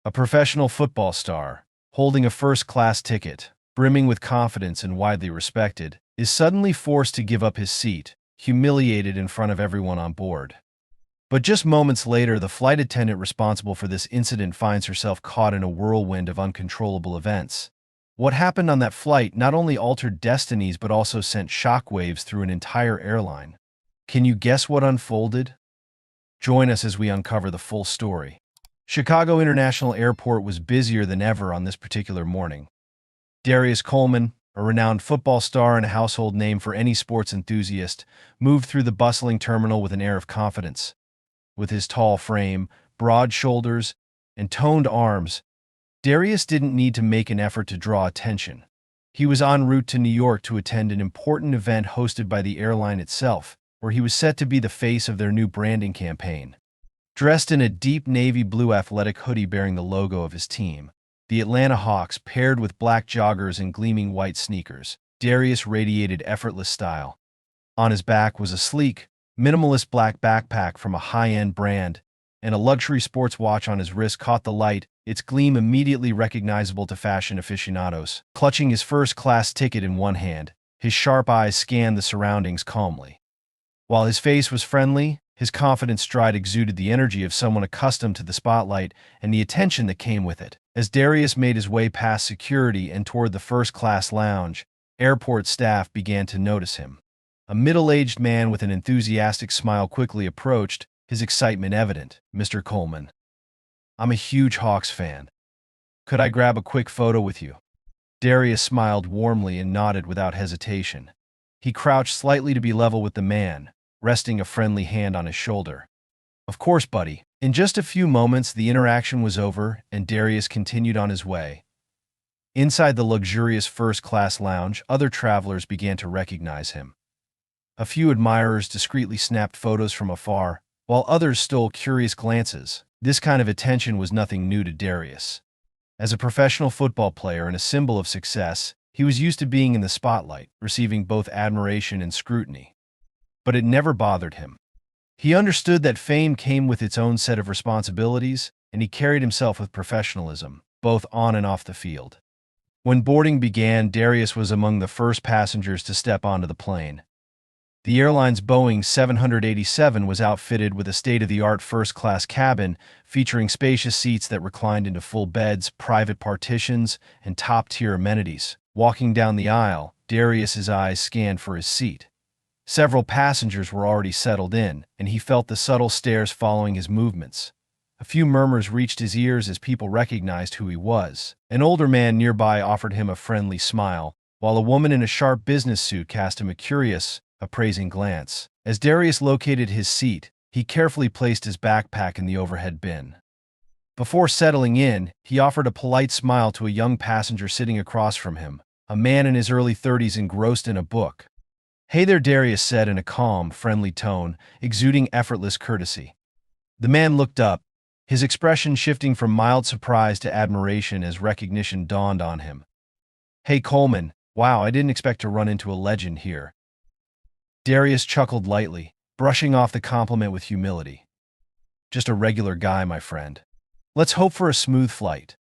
A professional football star, holding a first-class ticket, brimming with confidence and widely respected, is suddenly forced to give up his seat, humiliated in front of everyone on board. But just moments later, the flight attendant responsible for this incident finds herself caught in a whirlwind of uncontrollable events. What happened on that flight not only altered destinies but also sent shockwaves through an entire airline. Can you guess what unfolded? Join us as we uncover the full story. Chicago International Airport was busier than ever on this particular morning. Darius Coleman, a renowned football star and a household name for any sports enthusiast, moved through the bustling terminal with an air of confidence. With his tall frame, broad shoulders, and toned arms, Darius didn't need to make an effort to draw attention. He was en route to New York to attend an important event hosted by the airline itself, where he was set to be the face of their new branding campaign. Dressed in a deep navy blue athletic hoodie bearing the logo of his team, the Atlanta Hawks, paired with black joggers and gleaming white sneakers, Darius radiated effortless style. On his back was a sleek, minimalist black backpack from a high-end brand, and a luxury sports watch on his wrist caught the light, its gleam immediately recognizable to fashion aficionados. Clutching his first-class ticket in one hand, his sharp eyes scanned the surroundings calmly. While his face was friendly, his confident stride exuded the energy of someone accustomed to the spotlight and the attention that came with it. As Darius made his way past security and toward the first-class lounge, airport staff began to notice him. A middle-aged man with an enthusiastic smile quickly approached, his excitement evident. "Mr. Coleman, I'm a huge Hawks fan. Could I grab a quick photo with you?" Darius smiled warmly and nodded without hesitation. He crouched slightly to be level with the man, resting a friendly hand on his shoulder. "Of course, buddy." In just a few moments, the interaction was over, and Darius continued on his way. Inside the luxurious first-class lounge, other travelers began to recognize him. A few admirers discreetly snapped photos from afar, while others stole curious glances. This kind of attention was nothing new to Darius. As a professional football player and a symbol of success, he was used to being in the spotlight, receiving both admiration and scrutiny. But it never bothered him. He understood that fame came with its own set of responsibilities, and he carried himself with professionalism, both on and off the field. When boarding began, Darius was among the first passengers to step onto the plane. The airline's Boeing 787 was outfitted with a state-of-the-art first-class cabin featuring spacious seats that reclined into full beds, private partitions, and top-tier amenities. Walking down the aisle, Darius's eyes scanned for his seat. Several passengers were already settled in, and he felt the subtle stares following his movements. A few murmurs reached his ears as people recognized who he was. An older man nearby offered him a friendly smile, while a woman in a sharp business suit cast him a curious, appraising glance. As Darius located his seat, he carefully placed his backpack in the overhead bin. Before settling in, he offered a polite smile to a young passenger sitting across from him, a man in his early 30s engrossed in a book. "Hey there," Darius said in a calm, friendly tone, exuding effortless courtesy. The man looked up, his expression shifting from mild surprise to admiration as recognition dawned on him. "Hey, Coleman, wow, I didn't expect to run into a legend here." Darius chuckled lightly, brushing off the compliment with humility. "Just a regular guy, my friend. Let's hope for a smooth flight."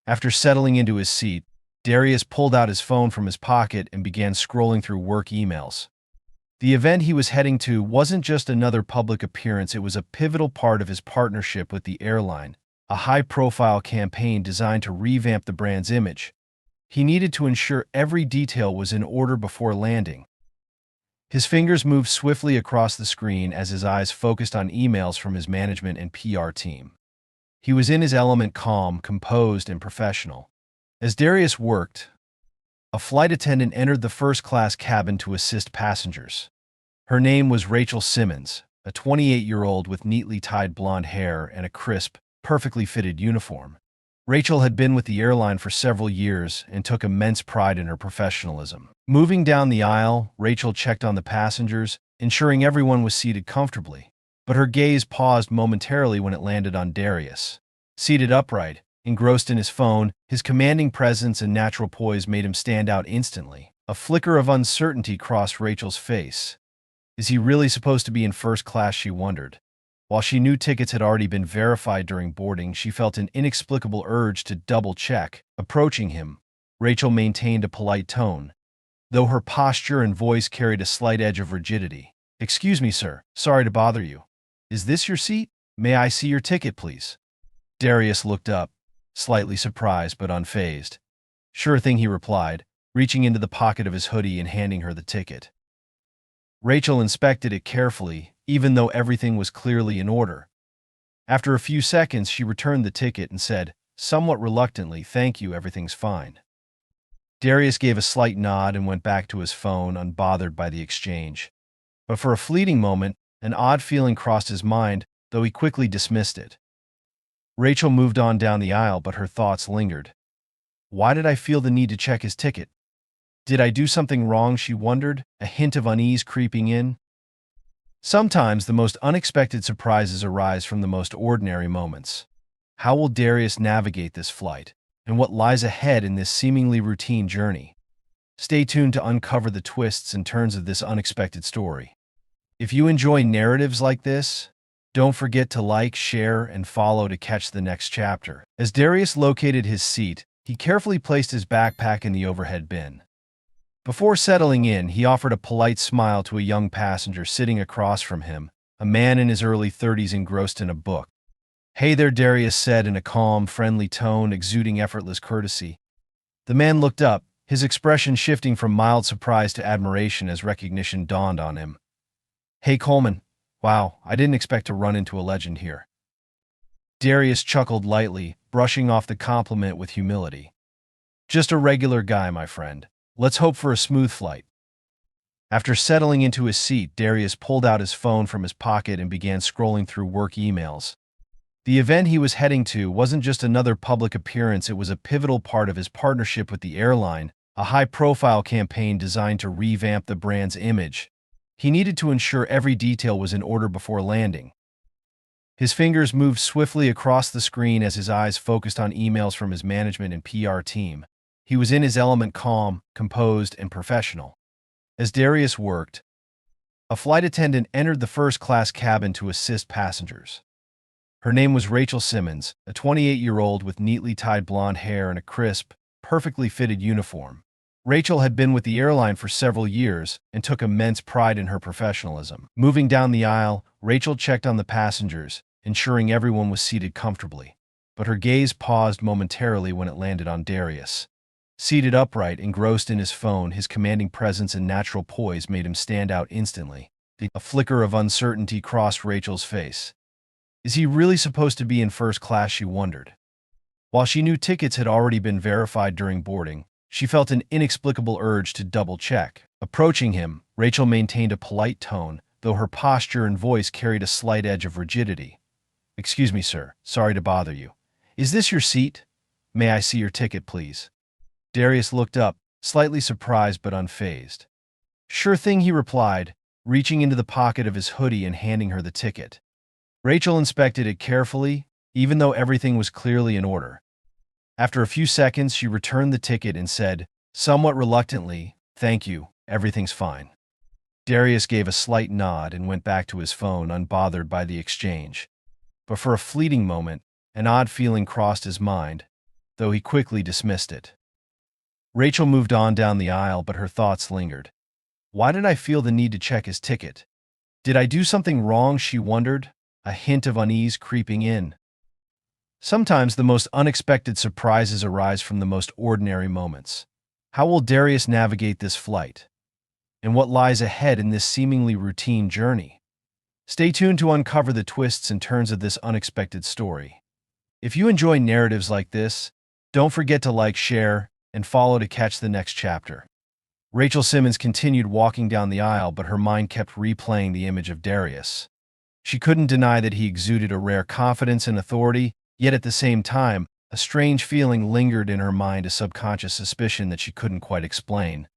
After settling into his seat, Darius pulled out his phone from his pocket and began scrolling through work emails. The event he was heading to wasn't just another public appearance, it was a pivotal part of his partnership with the airline, a high-profile campaign designed to revamp the brand's image. He needed to ensure every detail was in order before landing. His fingers moved swiftly across the screen as his eyes focused on emails from his management and PR team. He was in his element, calm, composed, and professional. As Darius worked, a flight attendant entered the first-class cabin to assist passengers. Her name was Rachel Simmons, a 28-year-old with neatly tied blonde hair and a crisp, perfectly fitted uniform. Rachel had been with the airline for several years and took immense pride in her professionalism. Moving down the aisle, Rachel checked on the passengers, ensuring everyone was seated comfortably. But her gaze paused momentarily when it landed on Darius. Seated upright, engrossed in his phone, his commanding presence and natural poise made him stand out instantly. A flicker of uncertainty crossed Rachel's face. Is he really supposed to be in first class, she wondered. While she knew tickets had already been verified during boarding, she felt an inexplicable urge to double-check. Approaching him, Rachel maintained a polite tone, though her posture and voice carried a slight edge of rigidity. "Excuse me, sir. Sorry to bother you. Is this your seat? May I see your ticket, please?" Darius looked up, slightly surprised but unfazed. "Sure thing," he replied, reaching into the pocket of his hoodie and handing her the ticket. Rachel inspected it carefully, even though everything was clearly in order. After a few seconds, she returned the ticket and said, somewhat reluctantly, "Thank you, everything's fine." Darius gave a slight nod and went back to his phone, unbothered by the exchange. But for a fleeting moment, an odd feeling crossed his mind, though he quickly dismissed it. Rachel moved on down the aisle, but her thoughts lingered. Why did I feel the need to check his ticket? Did I do something wrong, she wondered, a hint of unease creeping in? Sometimes the most unexpected surprises arise from the most ordinary moments. How will Darius navigate this flight, and what lies ahead in this seemingly routine journey? Stay tuned to uncover the twists and turns of this unexpected story. If you enjoy narratives like this, don't forget to like, share, and follow to catch the next chapter. As Darius located his seat, he carefully placed his backpack in the overhead bin. Before settling in, he offered a polite smile to a young passenger sitting across from him, a man in his early 30s engrossed in a book. "Hey there," Darius said in a calm, friendly tone, exuding effortless courtesy. The man looked up, his expression shifting from mild surprise to admiration as recognition dawned on him. "Hey, Coleman. Wow, I didn't expect to run into a legend here." Darius chuckled lightly, brushing off the compliment with humility. "Just a regular guy, my friend. Let's hope for a smooth flight." After settling into his seat, Darius pulled out his phone from his pocket and began scrolling through work emails. The event he was heading to wasn't just another public appearance, it was a pivotal part of his partnership with the airline, a high-profile campaign designed to revamp the brand's image. He needed to ensure every detail was in order before landing. His fingers moved swiftly across the screen as his eyes focused on emails from his management and PR team. He was in his element, calm, composed, and professional. As Darius worked, a flight attendant entered the first-class cabin to assist passengers. Her name was Rachel Simmons, a 28-year-old with neatly tied blonde hair and a crisp, perfectly fitted uniform. Rachel had been with the airline for several years and took immense pride in her professionalism. Moving down the aisle, Rachel checked on the passengers, ensuring everyone was seated comfortably. But her gaze paused momentarily when it landed on Darius. Seated upright, engrossed in his phone, his commanding presence and natural poise made him stand out instantly. A flicker of uncertainty crossed Rachel's face. Is he really supposed to be in first class, she wondered. While she knew tickets had already been verified during boarding, she felt an inexplicable urge to double-check. Approaching him, Rachel maintained a polite tone, though her posture and voice carried a slight edge of rigidity. "Excuse me, sir. Sorry to bother you. Is this your seat? May I see your ticket, please?" Darius looked up, slightly surprised but unfazed. "Sure thing," he replied, reaching into the pocket of his hoodie and handing her the ticket. Rachel inspected it carefully, even though everything was clearly in order. After a few seconds, she returned the ticket and said, somewhat reluctantly, "Thank you, everything's fine." Darius gave a slight nod and went back to his phone, unbothered by the exchange. But for a fleeting moment, an odd feeling crossed his mind, though he quickly dismissed it. Rachel moved on down the aisle, but her thoughts lingered. Why did I feel the need to check his ticket? Did I do something wrong, she wondered, a hint of unease creeping in. Sometimes the most unexpected surprises arise from the most ordinary moments. How will Darius navigate this flight? And what lies ahead in this seemingly routine journey? Stay tuned to uncover the twists and turns of this unexpected story. If you enjoy narratives like this, don't forget to like, share, and follow to catch the next chapter. Rachel Simmons continued walking down the aisle, but her mind kept replaying the image of Darius. She couldn't deny that he exuded a rare confidence and authority, yet at the same time, a strange feeling lingered in her mind, a subconscious suspicion that she couldn't quite explain.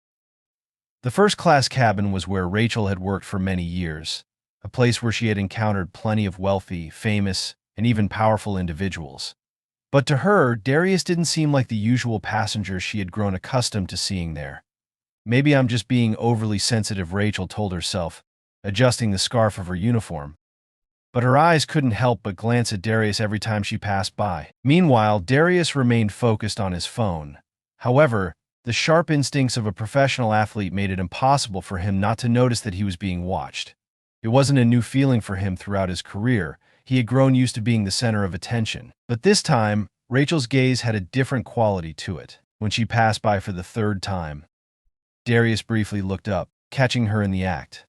The first-class cabin was where Rachel had worked for many years, a place where she had encountered plenty of wealthy, famous, and even powerful individuals. But to her, Darius didn't seem like the usual passenger she had grown accustomed to seeing there. "Maybe I'm just being overly sensitive," Rachel told herself, adjusting the scarf of her uniform. but her eyes couldn't help but glance at Darius every time she passed by. Meanwhile, Darius remained focused on his phone. However, the sharp instincts of a professional athlete made it impossible for him not to notice that he was being watched. It wasn't a new feeling for him throughout his career. He had grown used to being the center of attention. But this time, Rachel's gaze had a different quality to it. When she passed by for the third time, Darius briefly looked up, catching her in the act.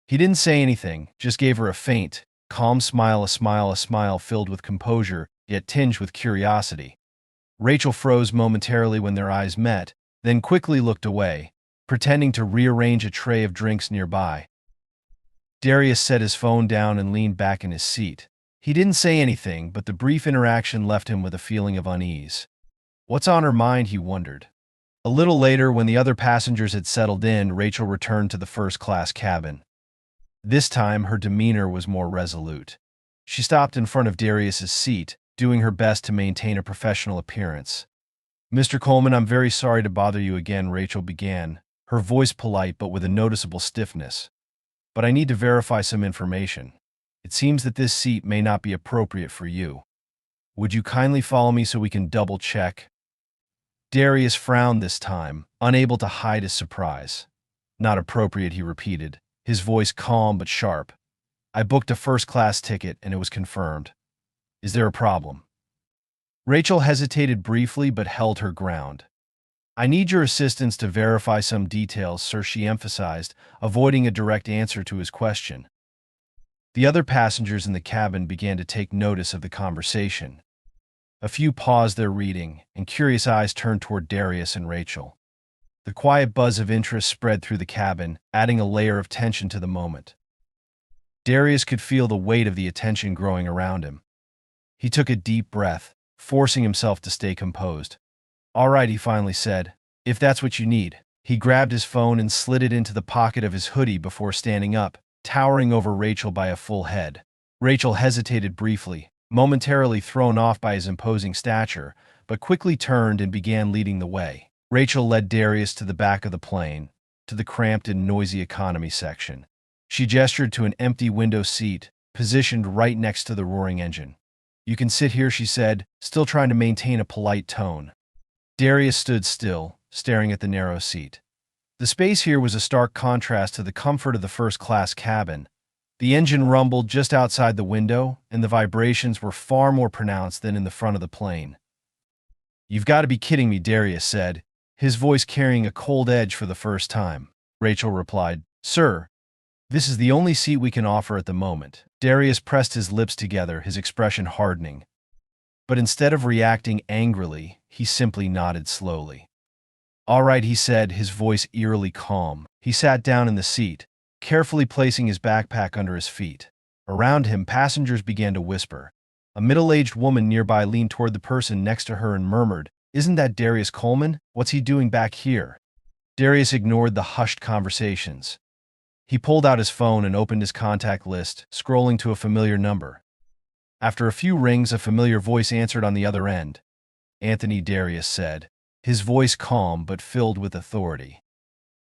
He didn't say anything, just gave her a faint, calm smile, a smile filled with composure, yet tinged with curiosity. Rachel froze momentarily when their eyes met, then quickly looked away, pretending to rearrange a tray of drinks nearby. Darius set his phone down and leaned back in his seat. He didn't say anything, but the brief interaction left him with a feeling of unease. What's on her mind, he wondered. A little later, when the other passengers had settled in, Rachel returned to the first-class cabin. This time, her demeanor was more resolute. She stopped in front of Darius's seat, doing her best to maintain a professional appearance. "Mr. Coleman, I'm very sorry to bother you again," Rachel began, her voice polite but with a noticeable stiffness. "But I need to verify some information. It seems that this seat may not be appropriate for you. Would you kindly follow me so we can double-check?" Darius frowned this time, unable to hide his surprise. "Not appropriate," he repeated, his voice calm but sharp. "I booked a first-class ticket and it was confirmed. Is there a problem?" Rachel hesitated briefly but held her ground. "I need your assistance to verify some details, sir," she emphasized, avoiding a direct answer to his question. The other passengers in the cabin began to take notice of the conversation. A few paused their reading, and curious eyes turned toward Darius and Rachel. The quiet buzz of interest spread through the cabin, adding a layer of tension to the moment. Darius could feel the weight of the attention growing around him. He took a deep breath, forcing himself to stay composed. "All right," he finally said, "if that's what you need." He grabbed his phone and slid it into the pocket of his hoodie before standing up, towering over Rachel by a full head. Rachel hesitated briefly, momentarily thrown off by his imposing stature, but quickly turned and began leading the way. Rachel led Darius to the back of the plane, to the cramped and noisy economy section. She gestured to an empty window seat, positioned right next to the roaring engine. "You can sit here," she said, still trying to maintain a polite tone. Darius stood still, staring at the narrow seat. The space here was a stark contrast to the comfort of the first-class cabin. The engine rumbled just outside the window, and the vibrations were far more pronounced than in the front of the plane. "You've got to be kidding me," Darius said, his voice carrying a cold edge for the first time. Rachel replied, "Sir, this is the only seat we can offer at the moment." Darius pressed his lips together, his expression hardening. But instead of reacting angrily, he simply nodded slowly. "All right," he said, his voice eerily calm. He sat down in the seat, carefully placing his backpack under his feet. Around him, passengers began to whisper. A middle-aged woman nearby leaned toward the person next to her and murmured, "Isn't that Darius Coleman? What's he doing back here?" Darius ignored the hushed conversations. He pulled out his phone and opened his contact list, scrolling to a familiar number. After a few rings, a familiar voice answered on the other end. "Anthony," Darius said, his voice calm but filled with authority.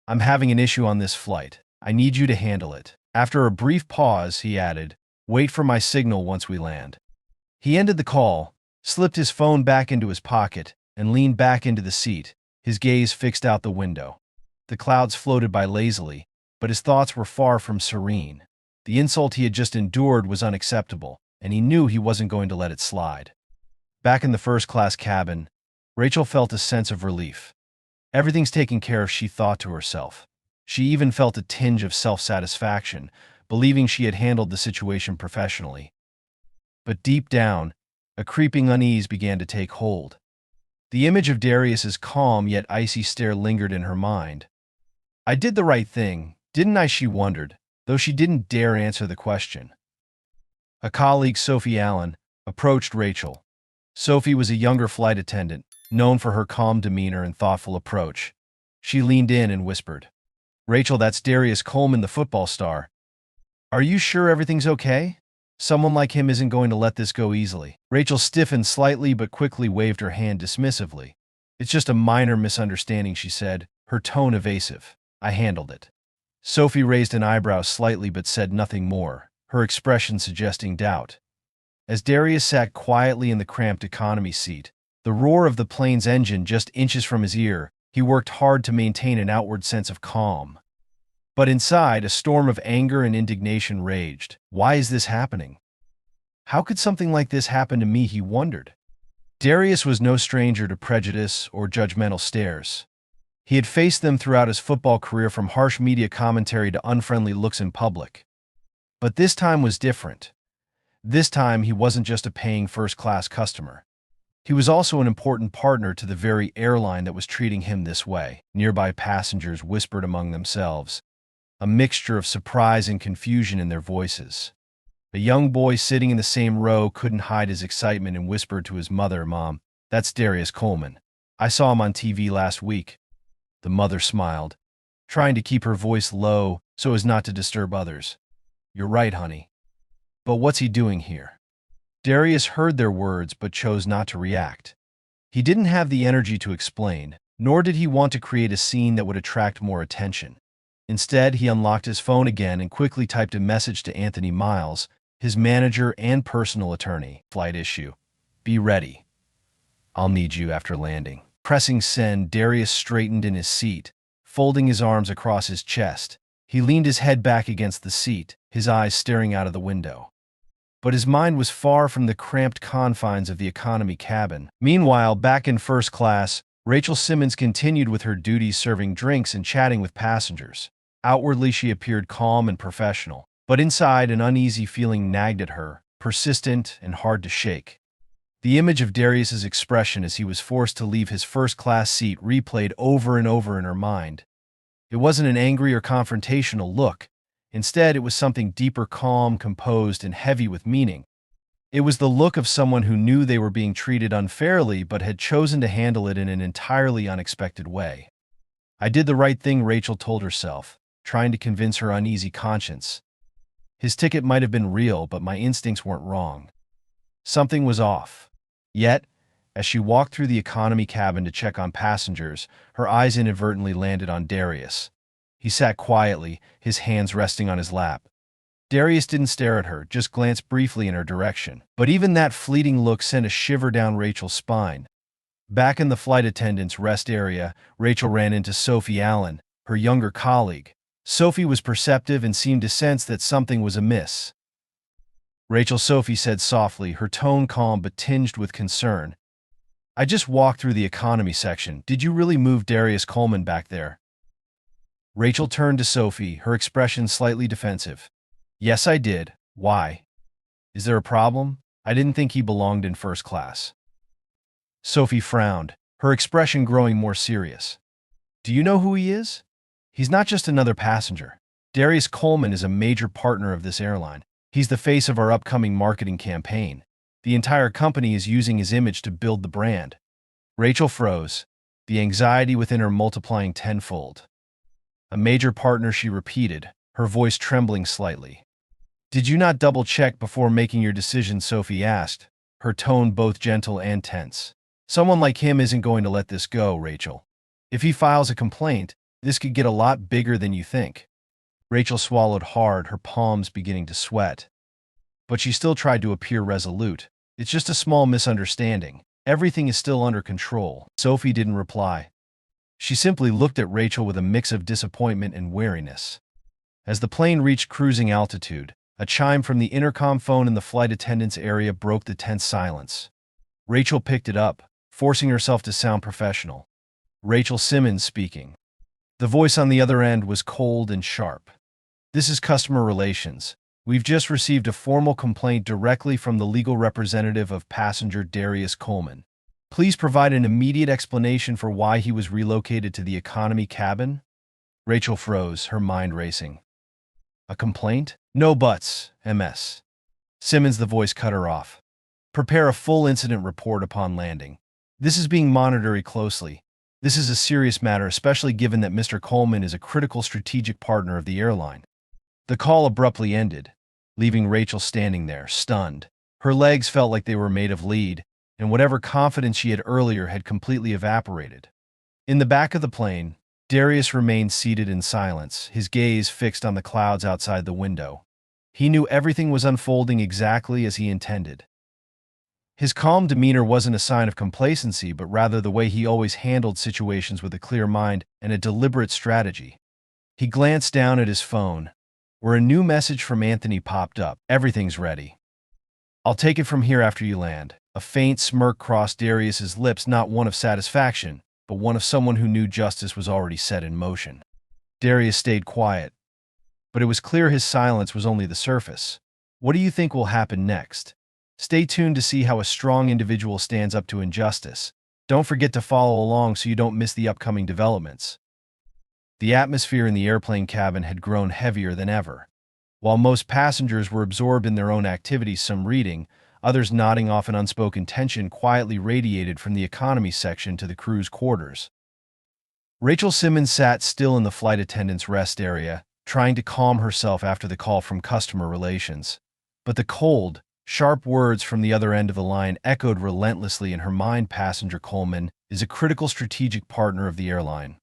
"I'm having an issue on this flight. I need you to handle it." After a brief pause, he added, "Wait for my signal once we land." He ended the call, slipped his phone back into his pocket, and leaned back into the seat, his gaze fixed out the window. The clouds floated by lazily, but his thoughts were far from serene. The insult he had just endured was unacceptable, and he knew he wasn't going to let it slide. Back in the first-class cabin, Rachel felt a sense of relief. Everything's taken care of, she thought to herself. She even felt a tinge of self-satisfaction, believing she had handled the situation professionally. But deep down, a creeping unease began to take hold. The image of Darius's calm yet icy stare lingered in her mind. "I did the right thing, didn't I?" she wondered, though she didn't dare answer the question. A colleague, Sophie Allen, approached Rachel. Sophie was a younger flight attendant, known for her calm demeanor and thoughtful approach. She leaned in and whispered, "Rachel, that's Darius Coleman, the football star. Are you sure everything's okay? Someone like him isn't going to let this go easily." Rachel stiffened slightly but quickly waved her hand dismissively. "It's just a minor misunderstanding," she said, her tone evasive. "I handled it." Sophie raised an eyebrow slightly but said nothing more, her expression suggesting doubt. As Darius sat quietly in the cramped economy seat, the roar of the plane's engine just inches from his ear, he worked hard to maintain an outward sense of calm. But inside, a storm of anger and indignation raged. Why is this happening? How could something like this happen to me, he wondered. Darius was no stranger to prejudice or judgmental stares. He had faced them throughout his football career, from harsh media commentary to unfriendly looks in public. But this time was different. This time, he wasn't just a paying first-class customer. He was also an important partner to the very airline that was treating him this way. Nearby passengers whispered among themselves, a mixture of surprise and confusion in their voices. A young boy sitting in the same row couldn't hide his excitement and whispered to his mother, "Mom, that's Darius Coleman. I saw him on TV last week." The mother smiled, trying to keep her voice low so as not to disturb others. "You're right, honey. But what's he doing here?" Darius heard their words but chose not to react. He didn't have the energy to explain, nor did he want to create a scene that would attract more attention. Instead, he unlocked his phone again and quickly typed a message to Anthony Miles, his manager and personal attorney. "Flight issue. Be ready. I'll need you after landing." Pressing send, Darius straightened in his seat, folding his arms across his chest. He leaned his head back against the seat, his eyes staring out of the window. But his mind was far from the cramped confines of the economy cabin. Meanwhile, back in first class, Rachel Simmons continued with her duties, serving drinks and chatting with passengers. Outwardly, she appeared calm and professional, but inside, an uneasy feeling nagged at her, persistent and hard to shake. The image of Darius's expression as he was forced to leave his first-class seat replayed over and over in her mind. It wasn't an angry or confrontational look. Instead, it was something deeper, calm, composed, and heavy with meaning. It was the look of someone who knew they were being treated unfairly but had chosen to handle it in an entirely unexpected way. "I did the right thing," Rachel told herself, trying to convince her uneasy conscience. His ticket might have been real, but my instincts weren't wrong. Something was off. Yet, as she walked through the economy cabin to check on passengers, her eyes inadvertently landed on Darius. He sat quietly, his hands resting on his lap. Darius didn't stare at her, just glanced briefly in her direction. But even that fleeting look sent a shiver down Rachel's spine. Back in the flight attendant's rest area, Rachel ran into Sophie Allen, her younger colleague. Sophie was perceptive and seemed to sense that something was amiss. "Rachel," Sophie said softly, her tone calm but tinged with concern. "I just walked through the economy section. Did you really move Darius Coleman back there?" Rachel turned to Sophie, her expression slightly defensive. "Yes, I did. Why? Is there a problem? I didn't think he belonged in first class." Sophie frowned, her expression growing more serious. "Do you know who he is? He's not just another passenger. Darius Coleman is a major partner of this airline. He's the face of our upcoming marketing campaign. The entire company is using his image to build the brand." Rachel froze, the anxiety within her multiplying tenfold. "A major partner," she repeated, her voice trembling slightly. "Did you not double-check before making your decision?" Sophie asked, her tone both gentle and tense. "Someone like him isn't going to let this go, Rachel. If he files a complaint, this could get a lot bigger than you think." Rachel swallowed hard, her palms beginning to sweat. But she still tried to appear resolute. "It's just a small misunderstanding. Everything is still under control." Sophie didn't reply. She simply looked at Rachel with a mix of disappointment and wariness. As the plane reached cruising altitude, a chime from the intercom phone in the flight attendant's area broke the tense silence. Rachel picked it up, forcing herself to sound professional. "Rachel Simmons speaking." The voice on the other end was cold and sharp. "This is customer relations. We've just received a formal complaint directly from the legal representative of passenger Darius Coleman. Please provide an immediate explanation for why he was relocated to the economy cabin." Rachel froze, her mind racing. "A complaint? No buts, MS." Simmons, the voice cut her off. "Prepare a full incident report upon landing. This is being monitored closely. This is a serious matter, especially given that Mr. Coleman is a critical strategic partner of the airline." The call abruptly ended, leaving Rachel standing there, stunned. Her legs felt like they were made of lead, and whatever confidence she had earlier had completely evaporated. In the back of the plane, Darius remained seated in silence, his gaze fixed on the clouds outside the window. He knew everything was unfolding exactly as he intended. His calm demeanor wasn't a sign of complacency, but rather the way he always handled situations with a clear mind and a deliberate strategy. He glanced down at his phone, where a new message from Anthony popped up. "Everything's ready. I'll take it from here after you land." A faint smirk crossed Darius's lips, not one of satisfaction, but one of someone who knew justice was already set in motion. Darius stayed quiet, but it was clear his silence was only the surface. "What do you think will happen next? Stay tuned to see how a strong individual stands up to injustice. Don't forget to follow along so you don't miss the upcoming developments." The atmosphere in the airplane cabin had grown heavier than ever. While most passengers were absorbed in their own activities, some reading, others nodding off, an unspoken tension quietly radiated from the economy section to the crew's quarters. Rachel Simmons sat still in the flight attendant's rest area, trying to calm herself after the call from customer relations. But the cold, sharp words from the other end of the line echoed relentlessly in her mind. Passenger Coleman is a critical strategic partner of the airline.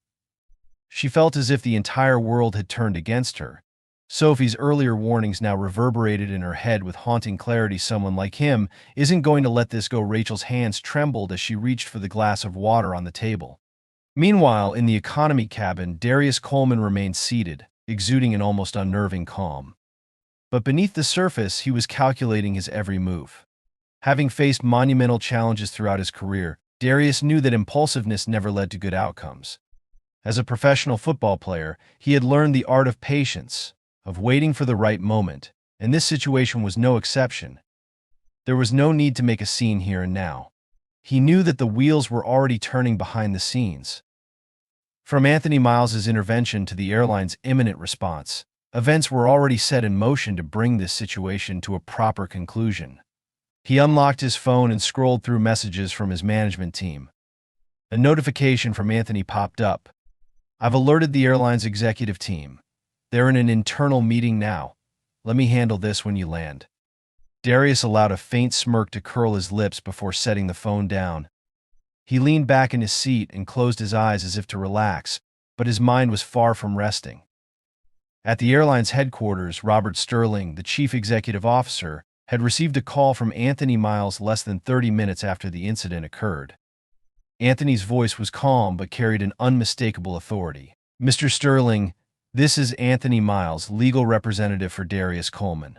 She felt as if the entire world had turned against her. Sophie's earlier warnings now reverberated in her head with haunting clarity. Someone like him isn't going to let this go. Rachel's hands trembled as she reached for the glass of water on the table. Meanwhile, in the economy cabin, Darius Coleman remained seated, exuding an almost unnerving calm. But beneath the surface, he was calculating his every move. Having faced monumental challenges throughout his career, Darius knew that impulsiveness never led to good outcomes. As a professional football player, he had learned the art of patience, of waiting for the right moment, and this situation was no exception. There was no need to make a scene here and now. He knew that the wheels were already turning behind the scenes. From Anthony Miles's intervention to the airline's imminent response, events were already set in motion to bring this situation to a proper conclusion. He unlocked his phone and scrolled through messages from his management team. A notification from Anthony popped up. "I've alerted the airline's executive team. They're in an internal meeting now. Let me handle this when you land." Darius allowed a faint smirk to curl his lips before setting the phone down. He leaned back in his seat and closed his eyes as if to relax, but his mind was far from resting. At the airline's headquarters, Robert Sterling, the chief executive officer, had received a call from Anthony Miles less than 30 minutes after the incident occurred. Anthony's voice was calm but carried an unmistakable authority. "Mr. Sterling, this is Anthony Miles, legal representative for Darius Coleman.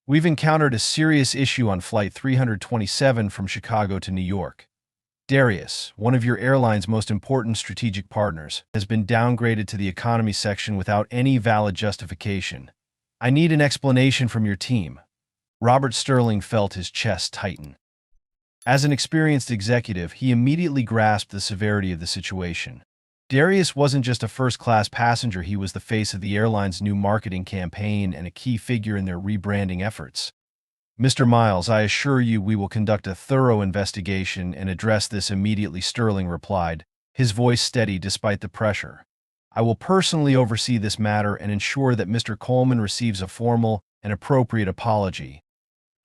We've encountered a serious issue on Flight 327 from Chicago to New York. Darius, one of your airline's most important strategic partners, has been downgraded to the economy section without any valid justification. I need an explanation from your team." Robert Sterling felt his chest tighten. As an experienced executive, he immediately grasped the severity of the situation. Darius wasn't just a first-class passenger, he was the face of the airline's new marketing campaign and a key figure in their rebranding efforts. "Mr. Miles, I assure you we will conduct a thorough investigation and address this immediately," Sterling replied, his voice steady despite the pressure. "I will personally oversee this matter and ensure that Mr. Coleman receives a formal and appropriate apology."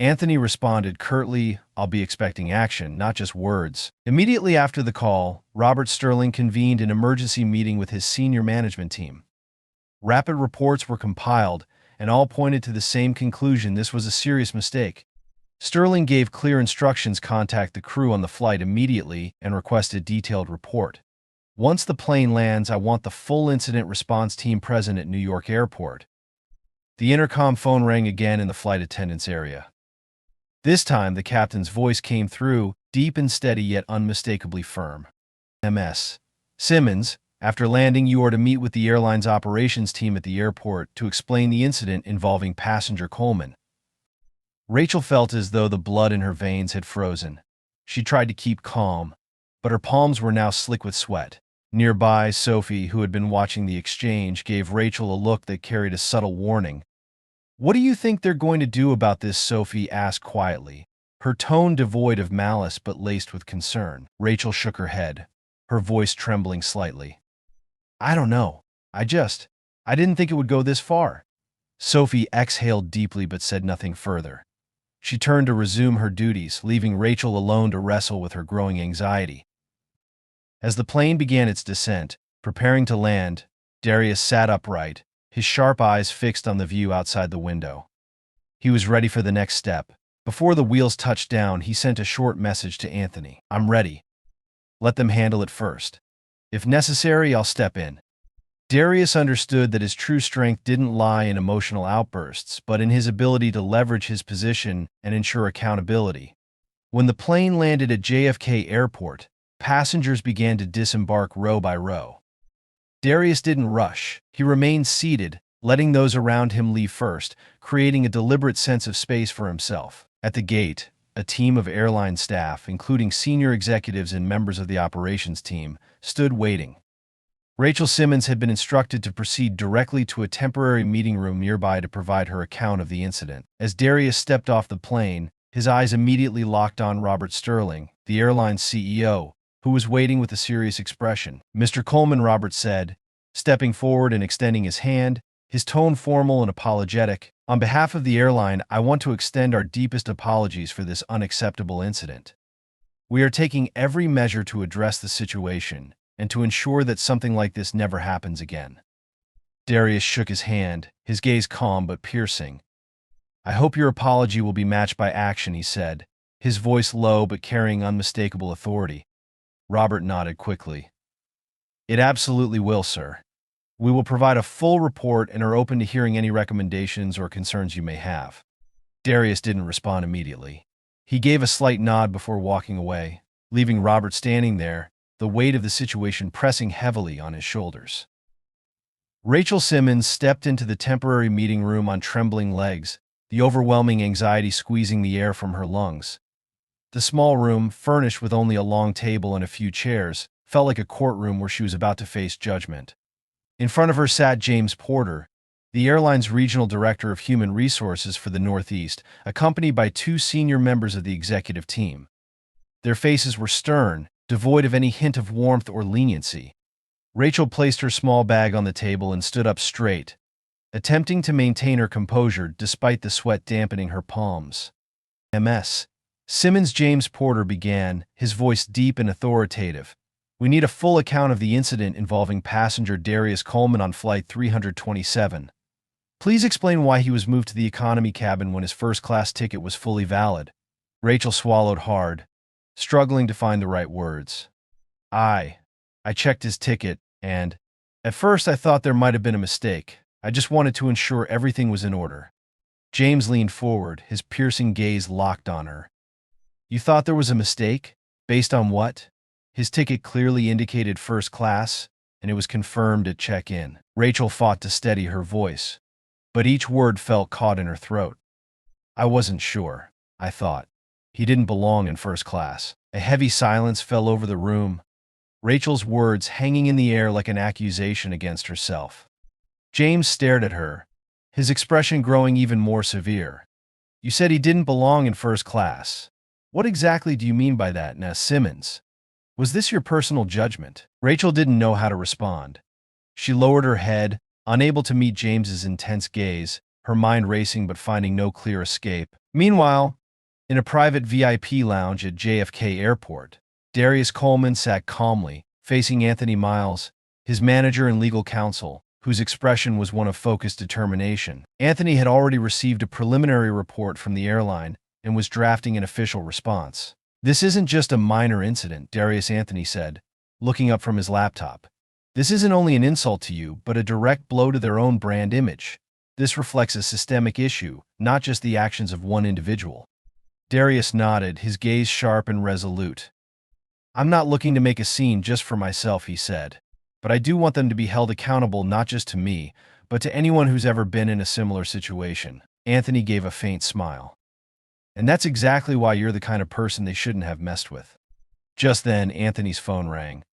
Anthony responded curtly, "I'll be expecting action, not just words." Immediately after the call, Robert Sterling convened an emergency meeting with his senior management team. Rapid reports were compiled, and all pointed to the same conclusion: this was a serious mistake. Sterling gave clear instructions: contact the crew on the flight immediately and request a detailed report. "Once the plane lands, I want the full incident response team present at New York Airport." The intercom phone rang again in the flight attendant's area. This time, the captain's voice came through, deep and steady yet unmistakably firm. "Ms. Simmons, after landing, you are to meet with the airline's operations team at the airport to explain the incident involving passenger Coleman." Rachel felt as though the blood in her veins had frozen. She tried to keep calm, but her palms were now slick with sweat. Nearby, Sophie, who had been watching the exchange, gave Rachel a look that carried a subtle warning. "What do you think they're going to do about this?" Sophie asked quietly, her tone devoid of malice but laced with concern. Rachel shook her head, her voice trembling slightly. "I don't know. I didn't think it would go this far." Sophie exhaled deeply but said nothing further. She turned to resume her duties, leaving Rachel alone to wrestle with her growing anxiety. As the plane began its descent, preparing to land, Darius sat upright, his sharp eyes fixed on the view outside the window. He was ready for the next step. Before the wheels touched down, he sent a short message to Anthony. "I'm ready. Let them handle it first. If necessary, I'll step in." Darius understood that his true strength didn't lie in emotional outbursts, but in his ability to leverage his position and ensure accountability. When the plane landed at JFK Airport, passengers began to disembark row by row. Darius didn't rush. He remained seated, letting those around him leave first, creating a deliberate sense of space for himself. At the gate, a team of airline staff, including senior executives and members of the operations team, stood waiting. Rachel Simmons had been instructed to proceed directly to a temporary meeting room nearby to provide her account of the incident. As Darius stepped off the plane, his eyes immediately locked on Robert Sterling, the airline's CEO, who was waiting with a serious expression. "Mr. Coleman," Robert said, stepping forward and extending his hand, his tone formal and apologetic. "On behalf of the airline, I want to extend our deepest apologies for this unacceptable incident. We are taking every measure to address the situation and to ensure that something like this never happens again." Darius shook his hand, his gaze calm but piercing. "I hope your apology will be matched by action," he said, his voice low but carrying unmistakable authority. Robert nodded quickly. "It absolutely will, sir. We will provide a full report and are open to hearing any recommendations or concerns you may have." Darius didn't respond immediately. He gave a slight nod before walking away, leaving Robert standing there, the weight of the situation pressing heavily on his shoulders. Rachel Simmons stepped into the temporary meeting room on trembling legs, the overwhelming anxiety squeezing the air from her lungs. The small room, furnished with only a long table and a few chairs, felt like a courtroom where she was about to face judgment. In front of her sat James Porter, the airline's regional director of human resources for the Northeast, accompanied by two senior members of the executive team. Their faces were stern, devoid of any hint of warmth or leniency. Rachel placed her small bag on the table and stood up straight, attempting to maintain her composure despite the sweat dampening her palms. "Ms. Simmons," James Porter began, his voice deep and authoritative. "We need a full account of the incident involving passenger Darius Coleman on Flight 327. Please explain why he was moved to the economy cabin when his first-class ticket was fully valid." Rachel swallowed hard, struggling to find the right words. I checked his ticket, and at first I thought there might have been a mistake. I just wanted to ensure everything was in order." James leaned forward, his piercing gaze locked on her. "You thought there was a mistake? Based on what?" His ticket clearly indicated first class, and it was confirmed at check-in. Rachel fought to steady her voice, but each word felt caught in her throat. "I wasn't sure. I thought he didn't belong in first class." A heavy silence fell over the room, Rachel's words hanging in the air like an accusation against herself. James stared at her, his expression growing even more severe. "You said he didn't belong in first class. What exactly do you mean by that, Miss Simmons? Was this your personal judgment?" Rachel didn't know how to respond. She lowered her head, unable to meet James's intense gaze, her mind racing but finding no clear escape. Meanwhile, in a private VIP lounge at JFK Airport, Darius Coleman sat calmly, facing Anthony Miles, his manager and legal counsel, whose expression was one of focused determination. Anthony had already received a preliminary report from the airline and was drafting an official response. "This isn't just a minor incident," Darius Anthony said, looking up from his laptop. "This isn't only an insult to you, but a direct blow to their own brand image. This reflects a systemic issue, not just the actions of one individual." Darius nodded, his gaze sharp and resolute. "I'm not looking to make a scene just for myself," he said, "but I do want them to be held accountable not just to me, but to anyone who's ever been in a similar situation." Anthony gave a faint smile. "And that's exactly why you're the kind of person they shouldn't have messed with." Just then, Anthony's phone rang.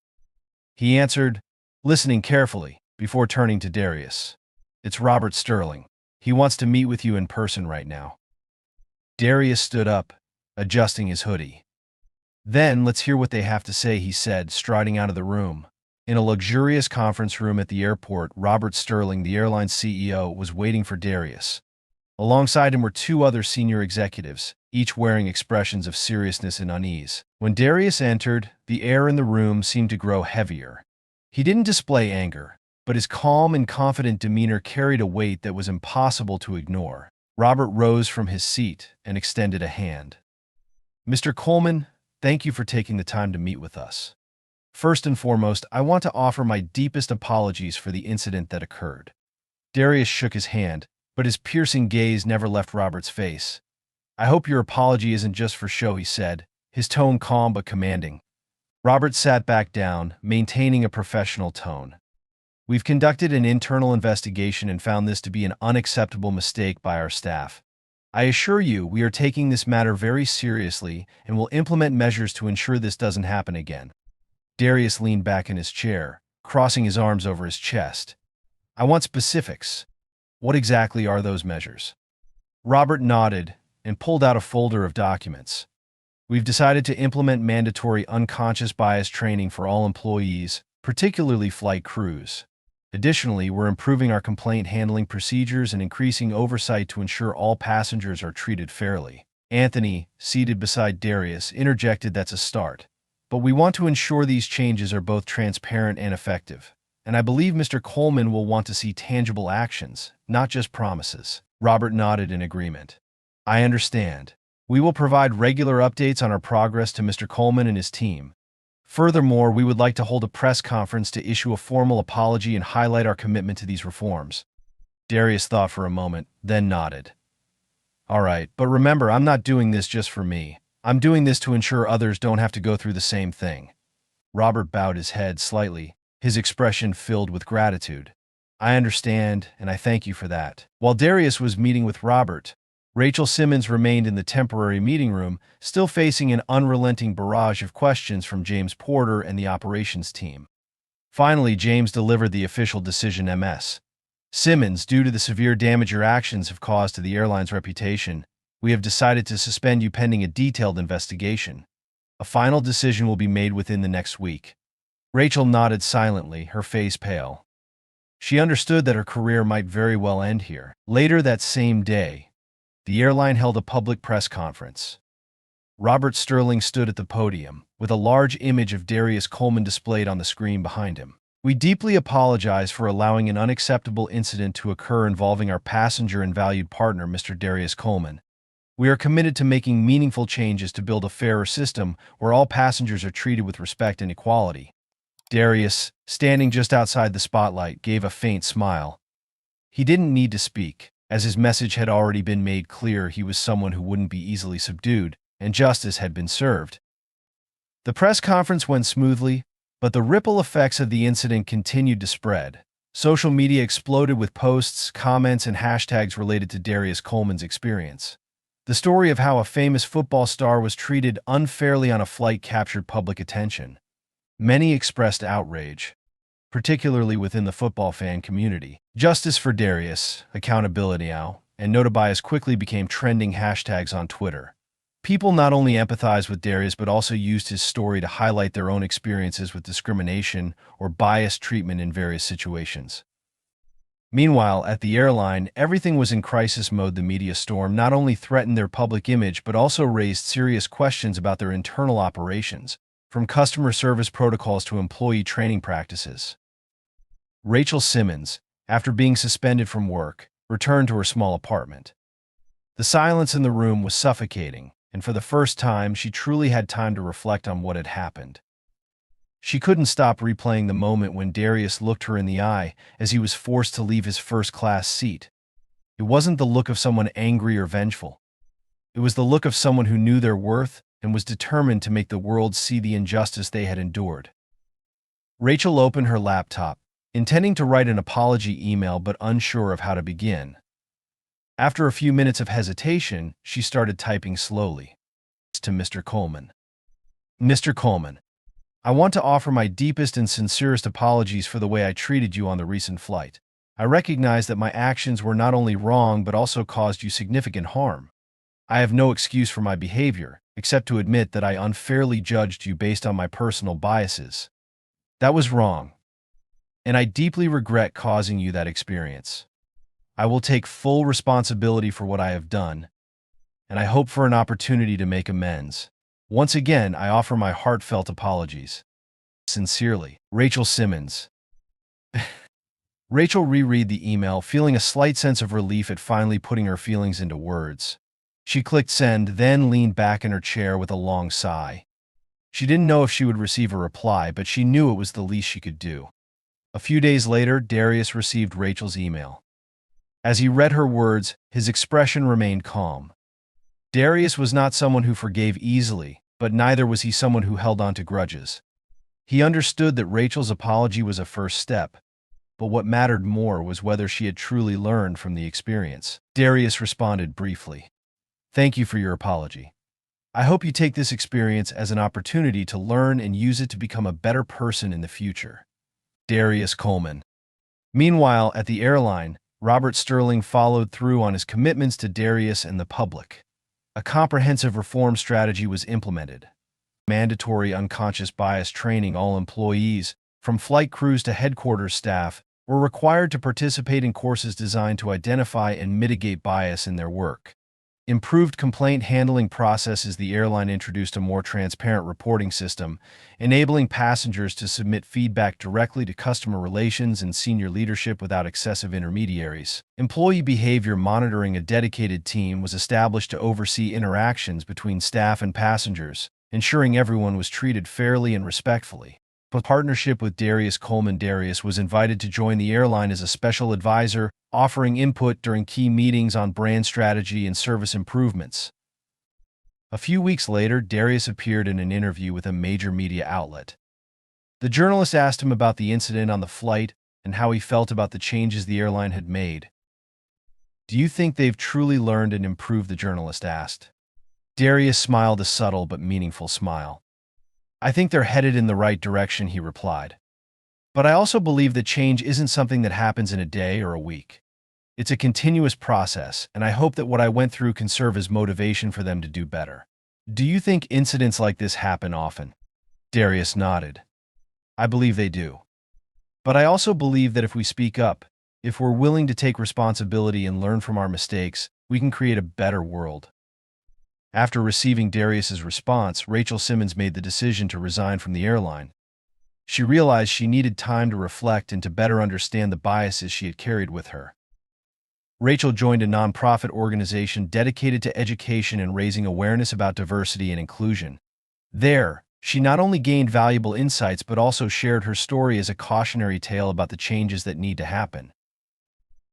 He answered, listening carefully, before turning to Darius. "It's Robert Sterling. He wants to meet with you in person right now." Darius stood up, adjusting his hoodie. "Then let's hear what they have to say," he said, striding out of the room. In a luxurious conference room at the airport, Robert Sterling, the airline's CEO, was waiting for Darius. Alongside him were two other senior executives, each wearing expressions of seriousness and unease. When Darius entered, the air in the room seemed to grow heavier. He didn't display anger, but his calm and confident demeanor carried a weight that was impossible to ignore. Robert rose from his seat and extended a hand. Mr. Coleman, thank you for taking the time to meet with us. First and foremost, I want to offer my deepest apologies for the incident that occurred. Darius shook his hand, but his piercing gaze never left Robert's face. I hope your apology isn't just for show, he said, his tone calm but commanding. Robert sat back down, maintaining a professional tone. We've conducted an internal investigation and found this to be an unacceptable mistake by our staff. I assure you, we are taking this matter very seriously and will implement measures to ensure this doesn't happen again. Darius leaned back in his chair, crossing his arms over his chest. I want specifics. What exactly are those measures? Robert nodded and pulled out a folder of documents. We've decided to implement mandatory unconscious bias training for all employees, particularly flight crews. Additionally, we're improving our complaint handling procedures and increasing oversight to ensure all passengers are treated fairly. Anthony, seated beside Darius, interjected, that's a start. But we want to ensure these changes are both transparent and effective. And I believe Mr. Coleman will want to see tangible actions, not just promises. Robert nodded in agreement. I understand. We will provide regular updates on our progress to Mr. Coleman and his team. Furthermore, we would like to hold a press conference to issue a formal apology and highlight our commitment to these reforms. Darius thought for a moment, then nodded. All right, but remember, I'm not doing this just for me. I'm doing this to ensure others don't have to go through the same thing. Robert bowed his head slightly, his expression filled with gratitude. I understand, and I thank you for that. While Darius was meeting with Robert, Rachel Simmons remained in the temporary meeting room, still facing an unrelenting barrage of questions from James Porter and the operations team. Finally, James delivered the official decision. Ms. Simmons, due to the severe damage your actions have caused to the airline's reputation, we have decided to suspend you pending a detailed investigation. A final decision will be made within the next week. Rachel nodded silently, her face pale. She understood that her career might very well end here. Later that same day, the airline held a public press conference. Robert Sterling stood at the podium, with a large image of Darius Coleman displayed on the screen behind him. We deeply apologize for allowing an unacceptable incident to occur involving our passenger and valued partner, Mr. Darius Coleman. We are committed to making meaningful changes to build a fairer system where all passengers are treated with respect and equality. Darius, standing just outside the spotlight, gave a faint smile. He didn't need to speak, as his message had already been made clear. He was someone who wouldn't be easily subdued, and justice had been served. The press conference went smoothly, but the ripple effects of the incident continued to spread. Social media exploded with posts, comments, and hashtags related to Darius Coleman's experience. The story of how a famous football star was treated unfairly on a flight captured public attention. Many expressed outrage, particularly within the football fan community. Justice for Darius, accountability now, and no to bias quickly became trending hashtags on Twitter. People not only empathized with Darius but also used his story to highlight their own experiences with discrimination or biased treatment in various situations. Meanwhile, at the airline, everything was in crisis mode. The media storm not only threatened their public image but also raised serious questions about their internal operations, from customer service protocols to employee training practices. Rachel Simmons, after being suspended from work, returned to her small apartment. The silence in the room was suffocating, and for the first time, she truly had time to reflect on what had happened. She couldn't stop replaying the moment when Darius looked her in the eye as he was forced to leave his first-class seat. It wasn't the look of someone angry or vengeful. It was the look of someone who knew their worth and was determined to make the world see the injustice they had endured. Rachel opened her laptop, intending to write an apology email but unsure of how to begin. After a few minutes of hesitation, she started typing slowly. To Mr. Coleman. Mr. Coleman, I want to offer my deepest and sincerest apologies for the way I treated you on the recent flight. I recognize that my actions were not only wrong but also caused you significant harm. I have no excuse for my behavior, except to admit that I unfairly judged you based on my personal biases. That was wrong, and I deeply regret causing you that experience. I will take full responsibility for what I have done, and I hope for an opportunity to make amends. Once again, I offer my heartfelt apologies. Sincerely, Rachel Simmons. Rachel reread the email, feeling a slight sense of relief at finally putting her feelings into words. She clicked send, then leaned back in her chair with a long sigh. She didn't know if she would receive a reply, but she knew it was the least she could do. A few days later, Darius received Rachel's email. As he read her words, his expression remained calm. Darius was not someone who forgave easily, but neither was he someone who held on to grudges. He understood that Rachel's apology was a first step, but what mattered more was whether she had truly learned from the experience. Darius responded briefly. "Thank you for your apology. I hope you take this experience as an opportunity to learn and use it to become a better person in the future." Darius Coleman. Meanwhile, at the airline, Robert Sterling followed through on his commitments to Darius and the public. A comprehensive reform strategy was implemented. Mandatory unconscious bias training. All employees, from flight crews to headquarters staff, were required to participate in courses designed to identify and mitigate bias in their work. Improved complaint handling processes. The airline introduced a more transparent reporting system, enabling passengers to submit feedback directly to customer relations and senior leadership without excessive intermediaries. Employee behavior monitoring. A dedicated team was established to oversee interactions between staff and passengers, ensuring everyone was treated fairly and respectfully. A partnership with Darius Coleman. Darius was invited to join the airline as a special advisor, offering input during key meetings on brand strategy and service improvements. A few weeks later, Darius appeared in an interview with a major media outlet. The journalist asked him about the incident on the flight and how he felt about the changes the airline had made. "Do you think they've truly learned and improved?" the journalist asked. Darius smiled, a subtle but meaningful smile. "I think they're headed in the right direction," he replied. "But I also believe that change isn't something that happens in a day or a week. It's a continuous process, and I hope that what I went through can serve as motivation for them to do better." "Do you think incidents like this happen often?" Darius nodded. "I believe they do. But I also believe that if we speak up, if we're willing to take responsibility and learn from our mistakes, we can create a better world." After receiving Darius's response, Rachel Simmons made the decision to resign from the airline. She realized she needed time to reflect and to better understand the biases she had carried with her. Rachel joined a nonprofit organization dedicated to education and raising awareness about diversity and inclusion. There, she not only gained valuable insights but also shared her story as a cautionary tale about the changes that need to happen.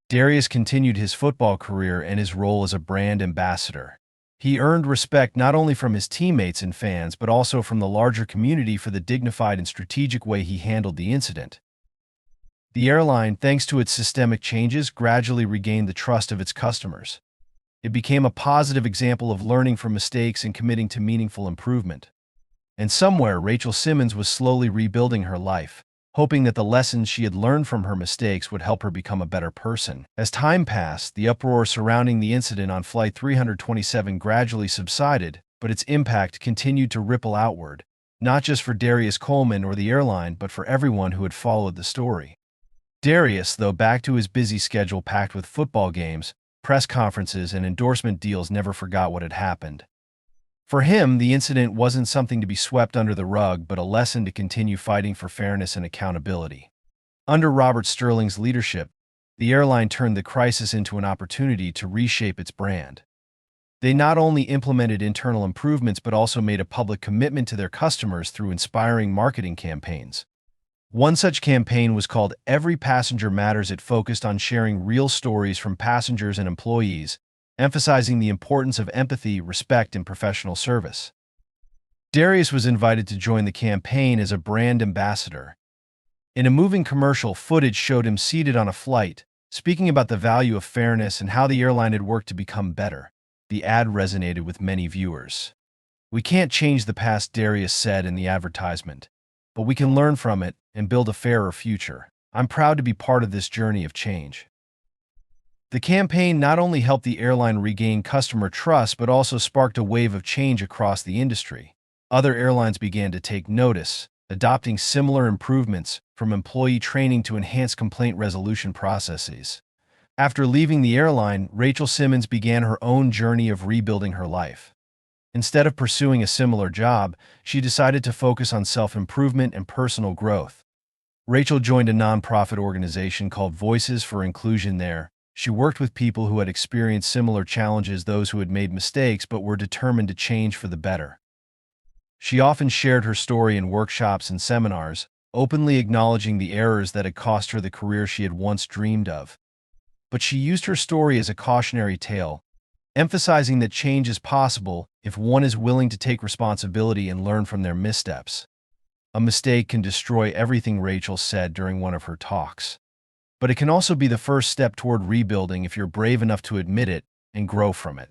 Darius continued his football career and his role as a brand ambassador. He earned respect not only from his teammates and fans but also from the larger community for the dignified and strategic way he handled the incident. The airline, thanks to its systemic changes, gradually regained the trust of its customers. It became a positive example of learning from mistakes and committing to meaningful improvement. And somewhere, Rachel Simmons was slowly rebuilding her life, hoping that the lessons she had learned from her mistakes would help her become a better person. As time passed, the uproar surrounding the incident on Flight 327 gradually subsided, but its impact continued to ripple outward, not just for Darius Coleman or the airline, but for everyone who had followed the story. Darius, though back to his busy schedule packed with football games, press conferences, and endorsement deals, never forgot what had happened. For him, the incident wasn't something to be swept under the rug, but a lesson to continue fighting for fairness and accountability. Under Robert Sterling's leadership, the airline turned the crisis into an opportunity to reshape its brand. They not only implemented internal improvements but also made a public commitment to their customers through inspiring marketing campaigns. One such campaign was called Every Passenger Matters. It focused on sharing real stories from passengers and employees, emphasizing the importance of empathy, respect, and professional service. Darius was invited to join the campaign as a brand ambassador. In a moving commercial, footage showed him seated on a flight, speaking about the value of fairness and how the airline had worked to become better. The ad resonated with many viewers. "We can't change the past," Darius said in the advertisement, "but we can learn from it and build a fairer future. I'm proud to be part of this journey of change." The campaign not only helped the airline regain customer trust but also sparked a wave of change across the industry. Other airlines began to take notice, adopting similar improvements, from employee training to enhanced complaint resolution processes. After leaving the airline, Rachel Simmons began her own journey of rebuilding her life. Instead of pursuing a similar job, she decided to focus on self-improvement and personal growth. Rachel joined a nonprofit organization called Voices for Inclusion there. She worked with people who had experienced similar challenges, those who had made mistakes but were determined to change for the better. She often shared her story in workshops and seminars, openly acknowledging the errors that had cost her the career she had once dreamed of. But she used her story as a cautionary tale, emphasizing that change is possible if one is willing to take responsibility and learn from their missteps. A mistake can destroy everything, Rachel said during one of her talks. But it can also be the first step toward rebuilding if you're brave enough to admit it and grow from it.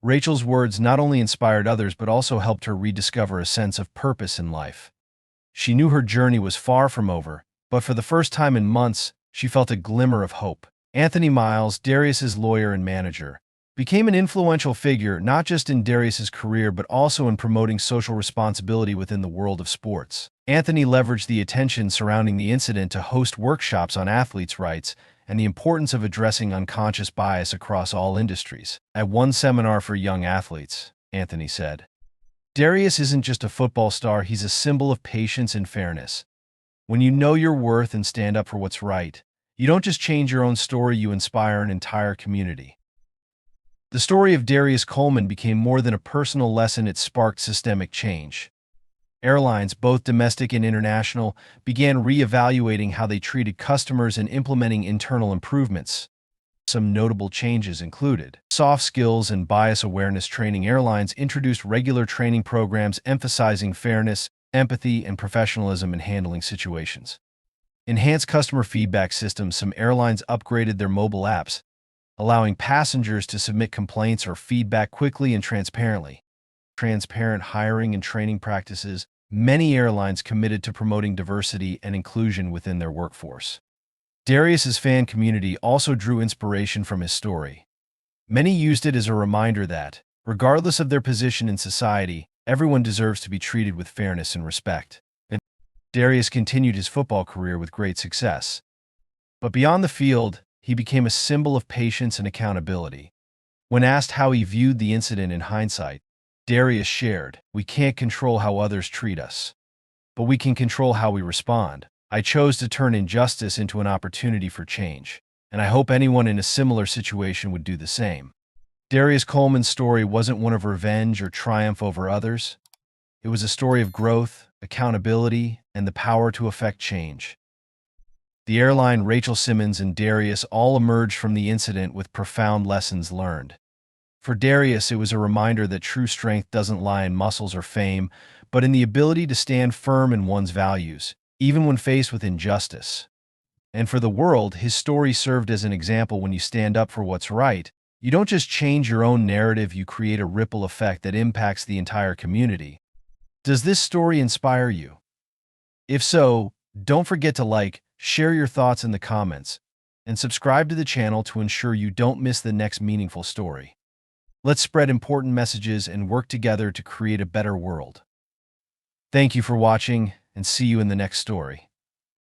Rachel's words not only inspired others but also helped her rediscover a sense of purpose in life. She knew her journey was far from over, but for the first time in months, she felt a glimmer of hope. Anthony Miles, Darius's lawyer and manager, became an influential figure not just in Darius's career but also in promoting social responsibility within the world of sports. Anthony leveraged the attention surrounding the incident to host workshops on athletes' rights and the importance of addressing unconscious bias across all industries. At one seminar for young athletes, Anthony said, "Darius isn't just a football star, he's a symbol of patience and fairness. When you know your worth and stand up for what's right, you don't just change your own story, you inspire an entire community." The story of Darius Coleman became more than a personal lesson, it sparked systemic change. Airlines, both domestic and international, began re-evaluating how they treated customers and implementing internal improvements. Some notable changes included soft skills and bias awareness training. Airlines introduced regular training programs emphasizing fairness, empathy, and professionalism in handling situations. Enhanced customer feedback systems. Some airlines upgraded their mobile apps, allowing passengers to submit complaints or feedback quickly and transparently. Transparent hiring and training practices. Many airlines committed to promoting diversity and inclusion within their workforce. Darius's fan community also drew inspiration from his story. Many used it as a reminder that, regardless of their position in society, everyone deserves to be treated with fairness and respect. Darius continued his football career with great success. But beyond the field, he became a symbol of patience and accountability. When asked how he viewed the incident in hindsight, Darius shared, "We can't control how others treat us, but we can control how we respond. I chose to turn injustice into an opportunity for change, and I hope anyone in a similar situation would do the same." Darius Coleman's story wasn't one of revenge or triumph over others. It was a story of growth, accountability, and the power to affect change. The airline, Rachel Simmons, and Darius all emerged from the incident with profound lessons learned. For Darius, it was a reminder that true strength doesn't lie in muscles or fame, but in the ability to stand firm in one's values, even when faced with injustice. And for the world, his story served as an example. When you stand up for what's right, you don't just change your own narrative, you create a ripple effect that impacts the entire community. Does this story inspire you? If so, don't forget to like, share your thoughts in the comments, and subscribe to the channel to ensure you don't miss the next meaningful story. Let's spread important messages and work together to create a better world. Thank you for watching, and see you in the next story.